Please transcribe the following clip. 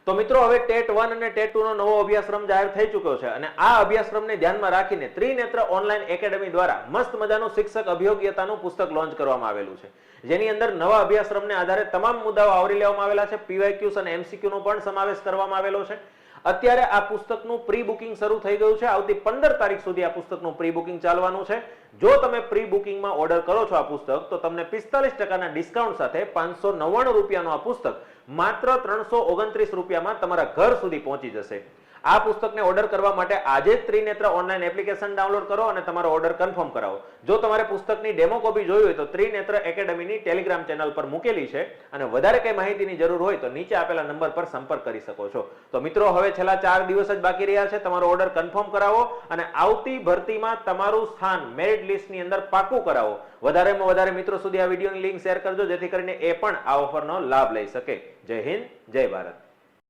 તો મિત્રો હવે ટેટ 1 અને ટેટ 2 નો નવો અભ્યાસક્રમ જાહેર થઈ ચૂક્યો છે અને આ અભ્યાસક્રમને ધ્યાનમાં રાખીને ત્રિનેત્ર ઓનલાઈન એકેડમી દ્વારા મસ્ત મજાનું શિક્ષક અભિયોગ્યતાનું પુસ્તક લોન્ચ કરવામાં આવેલું છે, જેની અંદર નવા અભ્યાસક્રમને આધારે તમામ મુદ્દાઓ આવરી લેવામાં આવેલા છે. પીવાયક્યુઝ અને એમસીક્યુ નો પણ સમાવેશ કરવામાં આવેલો છે. અત્યારે આ પુસ્તકનું પ્રી બુકિંગ શરૂ થઈ ગયું છે. આવતી 15 તારીખ સુધી આ પુસ્તકનું પ્રી બુકિંગ ચાલવાનું છે. જો તમે પ્રી બુકિંગમાં ઓર્ડર કરો છો આ પુસ્તક તો તમને 45% ડિસ્કાઉન્ટ સાથે 599 રૂપિયાનું આ પુસ્તક માત્ર 329 રૂપિયામાં તમારા ઘર સુધી પહોંચી જશે. આ પુસ્તકને ઓર્ડર કરવા માટે આજે જ ત્રિનેત્ર ઓનલાઈન એપ્લિકેશન ડાઉનલોડ કરો અને તમારો ઓર્ડર કન્ફર્મ કરાવો. જો તમારે પુસ્તકની ડેમો કોપી જોઈ હોય તો ત્રિનેત્ર એકેડમીની ટેલિગ્રામ ચેનલ પર મૂકેલી છે અને વધારે કઈ માહિતીની જરૂર હોય તો નીચે આપેલા નંબર પર સંપર્ક કરી શકો છો. તો મિત્રો હવે છેલ્લા 4 દિવસ જ બાકી રહ્યા છે. તમારો ઓર્ડર કન્ફર્મ કરાવો અને આવતી ભરતીમાં તમારું સ્થાન મેરિટ લિસ્ટની અંદર પાકું કરાવો. વધારેમાં વધારે મિત્રો સુધી આ વિડીયોની લિંક શેર કરજો જેથી કરીને એ પણ આ ઓફરનો લાભ લઈ શકે. જય હિન્દ, જય ભારત.